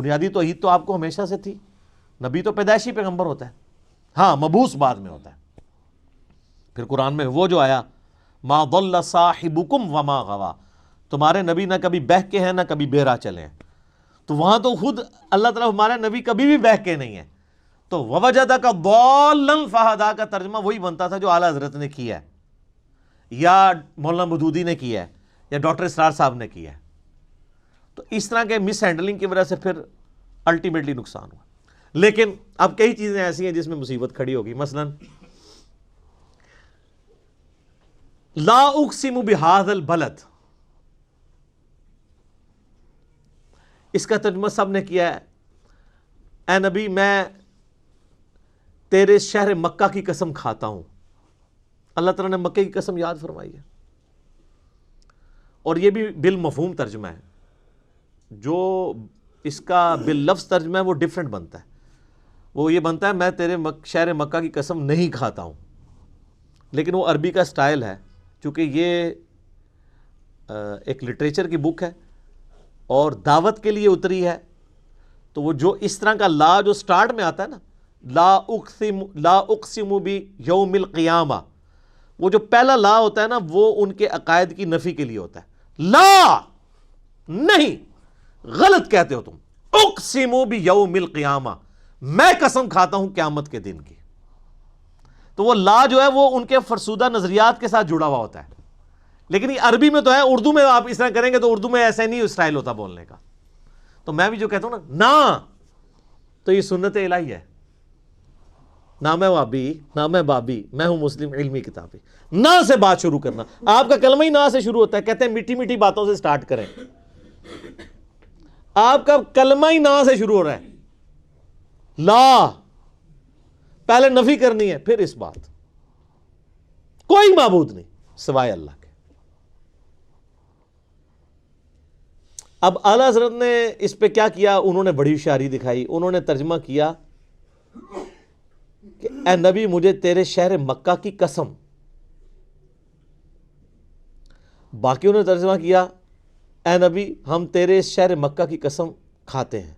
بنیادی توحید تو آپ کو ہمیشہ سے تھی. نبی تو پیدائشی پیغمبر ہوتا ہے, ہاں مبعوث بعد میں ہوتا ہے. پھر قرآن میں وہ جو آیا ما ضل صاحبکم وما غوا, تمہارے نبی نہ کبھی بہک کے ہیں نہ کبھی بہرا چلے ہیں. تو وہاں تو خود اللہ تعالیٰ ہمارے نبی کبھی بھی بہک کے نہیں ہیں. تو ووجدک ضالا فہدی کا ترجمہ وہی بنتا تھا جو اعلیٰ حضرت نے کیا ہے, یا مولانا مودودی نے کیا ہے, یا ڈاکٹر اسرار صاحب نے کیا ہے. تو اس طرح کے مس ہینڈلنگ کی وجہ سے پھر الٹیمیٹلی نقصان ہوا. لیکن اب کئی چیزیں ایسی ہیں جس میں مصیبت کھڑی ہوگی. مثلا لا اقسم بہذا البلد, اس کا ترجمہ سب نے کیا ہے اے نبی میں تیرے شہر مکہ کی قسم کھاتا ہوں. اللہ تعالیٰ نے مکہ کی قسم یاد فرمائی ہے, اور یہ بھی بالمفہوم ترجمہ ہے. جو اس کا باللفظ ترجمہ ہے وہ ڈیفرنٹ بنتا ہے. وہ یہ بنتا ہے میں تیرے شہر مکہ کی قسم نہیں کھاتا ہوں, لیکن وہ عربی کا سٹائل ہے. چونکہ یہ ایک لٹریچر کی بک ہے اور دعوت کے لیے اتری ہے, تو وہ جو اس طرح کا لا جو سٹارٹ میں آتا ہے نا, لا اقسم بیوم القیامہ, وہ جو پہلا لا ہوتا ہے نا وہ ان کے عقائد کی نفی کے لیے ہوتا ہے. لا نہیں, غلط کہتے ہو تم. اقسم بیوم القیامہ, میں قسم کھاتا ہوں قیامت کے دن کی. تو وہ لا جو ہے وہ ان کے فرسودہ نظریات کے ساتھ جڑا ہوا ہوتا ہے. لیکن یہ عربی میں تو ہے, اردو میں آپ اس طرح کریں گے تو اردو میں ایسا نہیں اسٹائل ہوتا بولنے کا. تو میں بھی جو کہتا ہوں نا تو یہ سنت الہی ہے. نہ میں وابی نہ میں بابی, میں ہوں مسلم علمی کتابی. نہ سے بات شروع کرنا, آپ کا کلمہ ہی نہ سے شروع ہوتا ہے. کہتے ہیں میٹھی میٹھی باتوں سے سٹارٹ کریں. آپ کا کلمہ ہی نہ سے شروع ہو رہا ہے. لا پہلے نفی کرنی ہے, پھر اس بات کوئی معبود نہیں سوائے اللہ کے. اب اعلیٰ حضرت نے اس پہ کیا کیا, انہوں نے بڑی ہوشیاری دکھائی. انہوں نے ترجمہ کیا کہ اے نبی مجھے تیرے شہر مکہ کی قسم. باقیوں نے ترجمہ کیا اے نبی ہم تیرے شہر مکہ کی قسم کھاتے ہیں.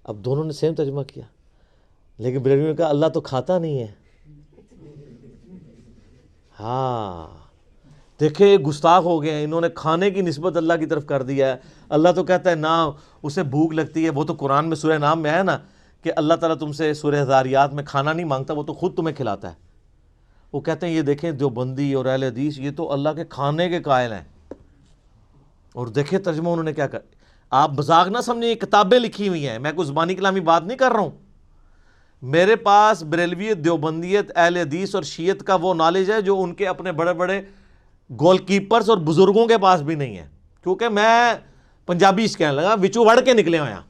اب دونوں نے سیم ترجمہ کیا, لیکن بریلوی نے کہا اللہ تو کھاتا نہیں ہے. ہاں دیکھیں گستاخ ہو گئے ہیں, انہوں نے کھانے کی نسبت اللہ کی طرف کر دیا ہے. اللہ تو کہتا ہے نہ اسے بھوک لگتی ہے. وہ تو قرآن میں سورہ نام میں ہے نا کہ اللہ تعالیٰ تم سے سورہ ذاریات میں کھانا نہیں مانگتا, وہ تو خود تمہیں کھلاتا ہے. وہ کہتے ہیں یہ دیکھیں دیوبندی اور اہل حدیث یہ تو اللہ کے کھانے کے قائل ہیں. اور دیکھیں ترجمہ انہوں نے کیا کر, آپ مذاق نہ سمجھیں, یہ کتابیں لکھی ہوئی ہیں, میں کوئی زبانی کلامی بات نہیں کر رہا ہوں. میرے پاس بریلویت, دیوبندیت, اہل حدیث اور شیعت کا وہ نالج ہے جو ان کے اپنے بڑے بڑے گول کیپرز اور بزرگوں کے پاس بھی نہیں ہے. کیونکہ میں پنجابی اس کہنے لگا وچو وڑ کے نکلے ہوئے ہیں.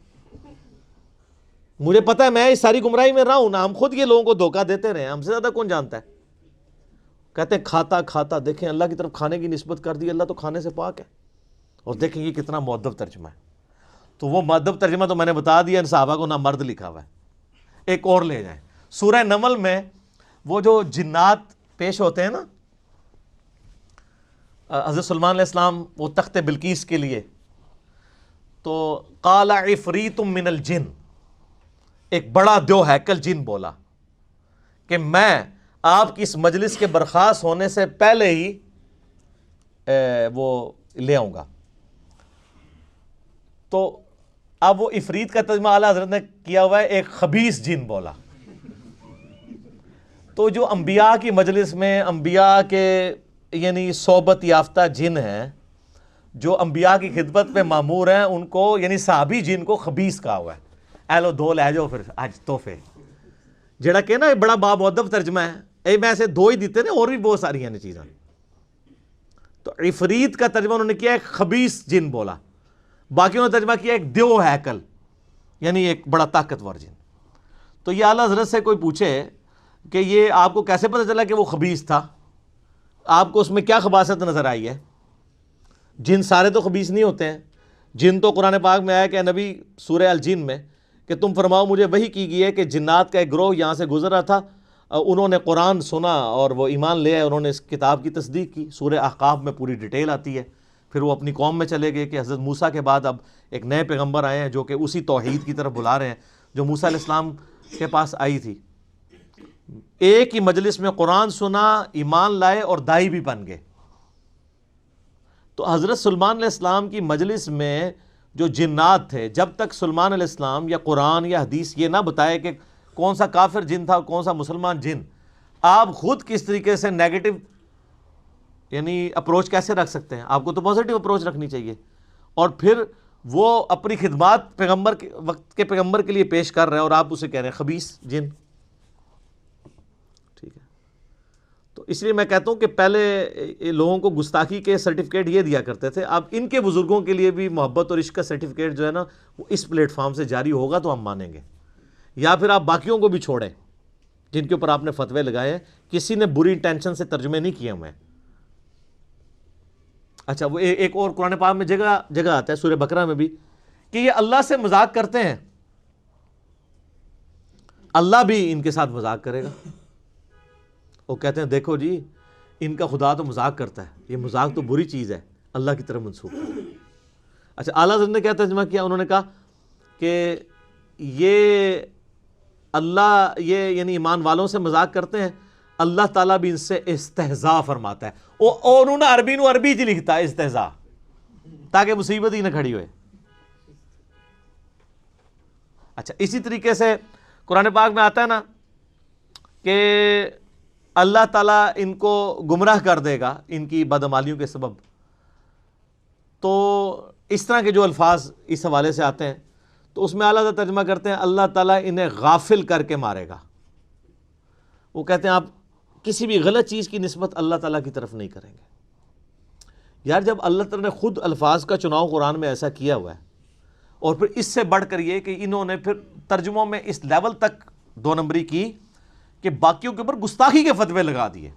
مجھے پتا ہے میں اس ساری گمراہی میں رہا ہوں نا, ہم خود یہ لوگوں کو دھوکہ دیتے رہے, ہم سے زیادہ کون جانتا ہے. کہتے ہیں کھاتا کھاتا, دیکھیں اللہ کی طرف کھانے کی نسبت کر دی, اللہ تو کھانے سے پاک ہے. اور دیکھیں یہ کتنا مؤدب ترجمہ ہے. تو وہ مؤدب ترجمہ تو میں نے بتا دیا, ان صحابہ کو نہ مرد لکھا ہوا ہے. ایک اور لے جائیں, سورہ نمل میں وہ جو جنات پیش ہوتے ہیں نا حضرت سلیمان علیہ السلام وہ تخت بلقیس کے لیے, تو قال عفریت من الجن, ایک بڑا دیو ہیکل جن بولا کہ میں آپ کی اس مجلس کے برخاست ہونے سے پہلے ہی وہ لے آؤں گا. تو اب وہ عفریت کا ترجمہ اعلیٰ حضرت نے کیا ہوا ہے ایک خبیث جن بولا. تو جو انبیاء کی مجلس میں انبیاء کے یعنی صحبت یافتہ جن ہیں جو انبیاء کی خدمت پہ مامور ہیں, ان کو یعنی صحابی جن کو خبیث کہا ہوا ہے. ایلو دو لے جاؤ پھر آج تحفے, جڑا کہ نا بڑا بامؤدب ترجمہ ہے. اے میں ایسے دو ہی دیتے نا, اور بھی بہت ساری ہیں چیزیں. تو عفریت کا ترجمہ انہوں نے کیا ایک خبیث جن بولا, باقیوں نے ترجمہ کیا ایک دیو ہیکل یعنی ایک بڑا طاقتور جن. تو یہ اعلیٰ حضرت سے کوئی پوچھے کہ یہ آپ کو کیسے پتہ چلا کہ وہ خبیث تھا, آپ کو اس میں کیا خباثت نظر آئی ہے؟ جن سارے تو خبیث نہیں ہوتے ہیں. جن تو قرآن پاک میں آیا کہ نبی سورہ الجن میں کہ تم فرماؤ مجھے وحی کی گئی ہے کہ جنات کا ایک گروہ یہاں سے گزرا تھا, انہوں نے قرآن سنا اور وہ ایمان لے آئے, انہوں نے اس کتاب کی تصدیق کی. سورہ احقاف میں پوری ڈیٹیل آتی ہے. پھر وہ اپنی قوم میں چلے گئے کہ حضرت موسیٰ کے بعد اب ایک نئے پیغمبر آئے ہیں جو کہ اسی توحید کی طرف بلا رہے ہیں جو موسیٰ علیہ السلام کے پاس آئی تھی. ایک ہی مجلس میں قرآن سنا, ایمان لائے اور دائی بھی بن گئے. تو حضرت سلیمان علیہ السلام کی مجلس میں جو جنات تھے, جب تک سلیمان علیہ السلام یا قرآن یا حدیث یہ نہ بتائے کہ کون سا کافر جن تھا اور کون سا مسلمان جن, آپ خود کس طریقے سے نیگیٹو یعنی اپروچ کیسے رکھ سکتے ہیں؟ آپ کو تو پازیٹیو اپروچ رکھنی چاہیے. اور پھر وہ اپنی خدمات پیغمبر کے وقت کے پیغمبر کے لیے پیش کر رہے ہیں اور آپ اسے کہہ رہے ہیں خبیث جن. ٹھیک ہے, تو اس لیے میں کہتا ہوں کہ پہلے لوگوں کو گستاخی کے سرٹیفکیٹ یہ دیا کرتے تھے, اب ان کے بزرگوں کے لیے بھی محبت اور عشق کا سرٹیفکیٹ جو ہے نا وہ اس پلیٹ فارم سے جاری ہوگا تو ہم مانیں گے, یا پھر آپ باقیوں کو بھی چھوڑیں جن کے اوپر آپ نے فتوے لگائے ہیں, کسی نے بری انٹینشن سے ترجمے نہیں کیے ہوئے. اچھا, وہ ایک اور قرآن پاک میں جگہ آتا ہے سورہ بقرہ میں بھی کہ یہ اللہ سے مذاق کرتے ہیں, اللہ بھی ان کے ساتھ مذاق کرے گا. وہ کہتے ہیں دیکھو جی ان کا خدا تو مذاق کرتا ہے, یہ مذاق تو بری چیز ہے, اللہ کی طرف منسوخ ہے. اچھا, اعلیٰ حضرت نے کیا ترجمہ کیا؟ انہوں نے کہا کہ یہ اللہ یہ یعنی ایمان والوں سے مذاق کرتے ہیں, اللہ تعالیٰ بھی ان سے استہزاء فرماتا ہے. اور انہوں نے عربی جی لکھتا ہے استہزاء, تاکہ مصیبت ہی نہ کھڑی ہوئے. اچھا, اسی طریقے سے قرآن پاک میں آتا ہے نا کہ اللہ تعالیٰ ان کو گمراہ کر دے گا ان کی بدعمالیوں کے سبب. تو اس طرح کے جو الفاظ اس حوالے سے آتے ہیں تو اس میں اعلیٰ ترجمہ کرتے ہیں اللہ تعالیٰ انہیں غافل کر کے مارے گا. وہ کہتے ہیں آپ کسی بھی غلط چیز کی نسبت اللہ تعالیٰ کی طرف نہیں کریں گے. یار جب اللہ تعالیٰ نے خود الفاظ کا چناؤ قرآن میں ایسا کیا ہوا ہے, اور پھر اس سے بڑھ کر یہ کہ انہوں نے پھر ترجموں میں اس لیول تک دو نمبری کی کہ باقیوں کے اوپر گستاخی کے فتوے لگا دیے.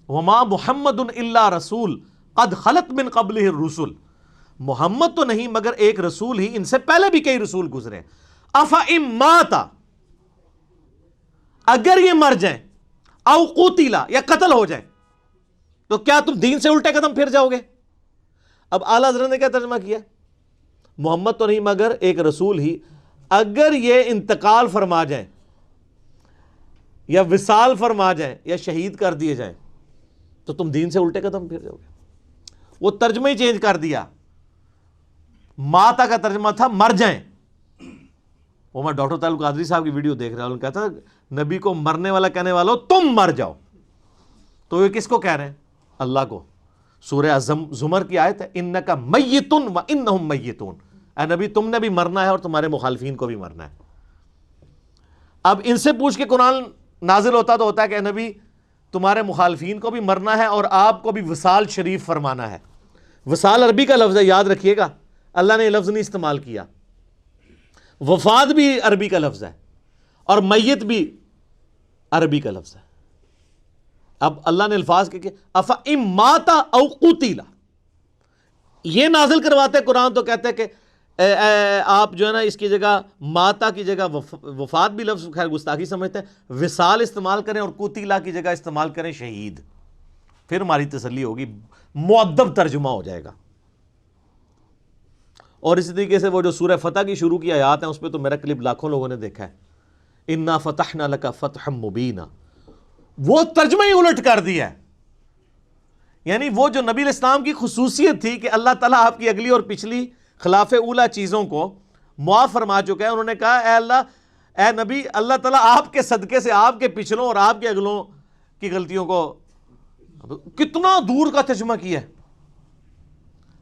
وما محمد الا رسول قد خلت من قبلہ الرسل, محمد تو نہیں مگر ایک رسول ہی, ان سے پہلے بھی کئی رسول گزرے. افئن مات, اگر یہ مر جائیں, او قتلا یا قتل ہو جائیں, تو کیا تم دین سے الٹے قدم پھر جاؤ گے؟ اب اعلیٰ حضرت نے کیا ترجمہ کیا؟ محمد تو نہیں مگر ایک رسول ہی, اگر یہ انتقال فرما جائیں یا وصال فرما جائیں یا شہید کر دیے جائیں تو تم دین سے الٹے قدم پھر جاؤ گے. وہ ترجمہ ہی چینج کر دیا, ماتا کا ترجمہ تھا مر جائیں. وہ میں ڈاکٹر طارق قادری صاحب کی ویڈیو دیکھ رہا ہوں, کہتا نبی کو مرنے والا کہنے والا تم مر جاؤ. تو یہ کس کو کہہ رہے ہیں؟ اللہ کو. سورہ زمر کی آیت ہے انک میت و انہم میتون, اے نبی تم نے بھی مرنا ہے اور تمہارے مخالفین کو بھی مرنا ہے. اب ان سے پوچھ کے قرآن نازل ہوتا تو ہوتا ہے کہ اے نبی تمہارے مخالفین کو بھی مرنا ہے اور آپ کو بھی وصال شریف فرمانا ہے. وصال عربی کا لفظ ہے, یاد رکھیے گا, اللہ نے یہ لفظ نہیں استعمال کیا. وفات بھی عربی کا لفظ ہے اور میت بھی عربی کا لفظ ہے. اب اللہ نے الفاظ کہ افئن مات او قتلا یہ نازل کرواتے قرآن تو کہتے ہیں کہ آپ جو ہے نا اس کی جگہ ماتا کی جگہ وفات بھی لفظ خیر گستاخی سمجھتے ہیں, وصال استعمال کریں اور قتلا کی جگہ استعمال کریں شہید, پھر ہماری تسلی ہوگی, مؤدب ترجمہ ہو جائے گا. اور اسی طریقے سے وہ جو سورہ فتح کی شروع کی آیات ہیں اس پہ تو میرا کلپ لاکھوں لوگوں نے دیکھا ہے, انا فتحنا لک فتحا مبینا, وہ ترجمہ ہی الٹ کر دیا ہے. یعنی وہ جو نبی علیہ السلام کی خصوصیت تھی کہ اللہ تعالیٰ آپ کی اگلی اور پچھلی خلاف اولا چیزوں کو معاف فرما چکا ہے, انہوں نے کہا اے اللہ اے نبی اللہ تعالیٰ آپ کے صدقے سے آپ کے پچھلوں اور آپ کے اگلوں کی غلطیوں کو, کتنا دور کا ترجمہ کیا ہے.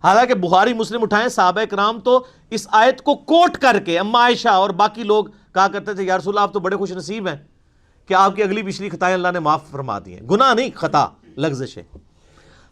حالانکہ بخاری مسلم اٹھائیں صحابہ کرام تو اس آیت کو کوٹ کر کے اما عائشہ اور باقی لوگ کہا کرتے تھے یا رسول اللہ آپ تو بڑے خوش نصیب ہیں کہ آپ کی اگلی پچھلی خطائیں اللہ نے معاف فرما دی ہیں. گناہ نہیں, خطا, لغزش ہے.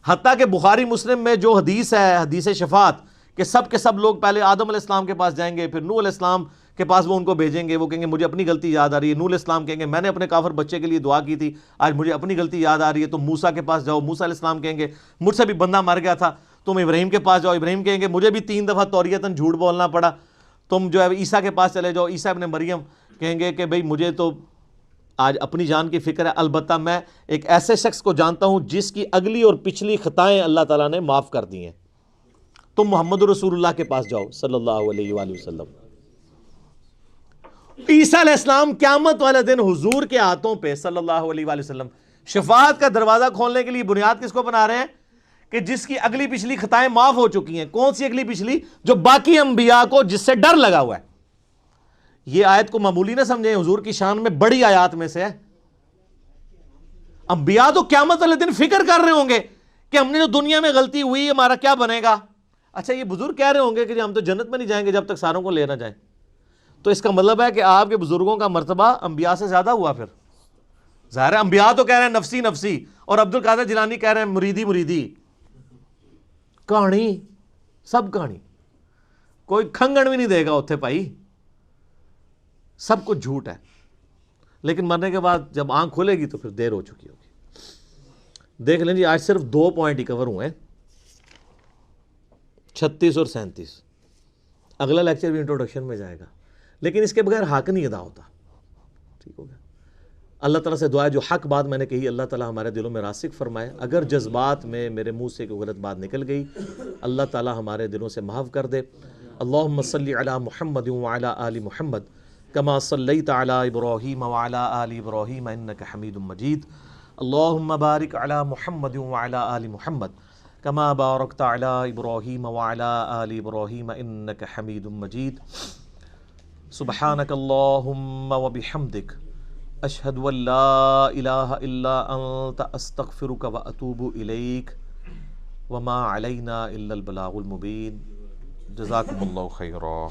حتیٰ کہ بخاری مسلم میں جو حدیث ہے, حدیث شفاعت, کہ سب کے سب لوگ پہلے آدم علیہ السلام کے پاس جائیں گے, پھر نوح علیہ السلام کے پاس وہ ان کو بھیجیں گے, وہ کہیں گے مجھے اپنی غلطی یاد آ رہی ہے. نوح علیہ السلام کہیں گے میں نے اپنے کافر بچے کے لیے دعا کی تھی, آج مجھے اپنی غلطی یاد آ رہی ہے. تم موسیٰ کے پاس جاؤ, موسیٰ علیہ السلام کہیں گے مجھ سے بھی بندہ مر گیا تھا. تم ابراہیم کے پاس جاؤ, ابراہیم کہیں گے مجھے بھی 3 دفعہ توریتاً جھوٹ بولنا پڑا. تم جو ہے عیسیٰ کے پاس چلے جاؤ, عیسیٰ ابن مریم کہیں گے کہ بھئی مجھے تو آج اپنی جان کی فکر ہے، البتہ میں ایک ایسے شخص کو جانتا ہوں جس کی اگلی اور پچھلی خطائیں اللہ تعالیٰ نے معاف کر دی ہیں. تم محمد رسول اللہ کے پاس جاؤ صلی اللہ علیہ وآلہ وسلم. عیسیٰ علیہ السلام قیامت والے دن حضور کے ہاتھوں پہ صلی اللہ علیہ وآلہ وسلم شفاعت کا دروازہ کھولنے کے لیے بنیاد کس کو بنا رہے ہیں؟ کہ جس کی اگلی پچھلی خطائیں معاف ہو چکی ہیں. کون سی اگلی پچھلی؟ جو باقی انبیاء کو جس سے ڈر لگا ہوا ہے. یہ آیت کو معمولی نہ سمجھیں، حضور کی شان میں بڑی آیات میں سے ہے. انبیاء تو قیامت والے دن فکر کر رہے ہوں گے کہ ہم نے جو دنیا میں غلطی ہوئی ہمارا کیا بنے گا. اچھا یہ بزرگ کہہ رہے ہوں گے کہ ہم تو جنت میں نہیں جائیں گے جب تک ساروں کو لے نہ جائیں. تو اس کا مطلب ہے کہ آپ کے بزرگوں کا مرتبہ انبیاء سے زیادہ ہوا. پھر ظاہر ہے انبیاء تو کہہ رہے ہیں نفسی نفسی، اور عبد القادر جیلانی کہہ رہے ہیں مریدی مریدی. کہانی سب کہانی، کوئی کھنگن بھی نہیں دے گا اتھے بھائی، سب کچھ جھوٹ ہے. لیکن مرنے کے بعد جب آنکھ کھلے گی تو پھر دیر ہو چکی ہوگی. دیکھ لیں جی، آج صرف 2 پوائنٹ ہی کور ہوئے ہیں، 36 اور 37. اگلا لیکچر بھی انٹروڈکشن میں جائے گا، لیکن اس کے بغیر حق نہیں ادا ہوتا. ٹھیک ہو گیا. اللہ تعالیٰ سے دعا ہے جو حق بات میں نے کہی اللہ تعالیٰ ہمارے دلوں میں راسخ فرمائے. اگر جذبات میں میرے منہ سے کوئی غلط بات نکل گئی اللہ تعالیٰ ہمارے دلوں سے معاف کر دے. اللہم صلی علی محمد وعلی آل محمد کما صلیت علی ابراہیم وعلی آل ابراہیم انک حمید مجید. اللہم بارک علی محمد وعلی آل محمد کما بارکت علی ابراہیم وعلی آل ابراہیم انک حمید مجید. سبحانک اللہم وبحمدک اشہد ان لا الہ الا انت استغفرک واتوب الیک وما علینا الا البلاغ المبین. جزاکم اللہ خیرا.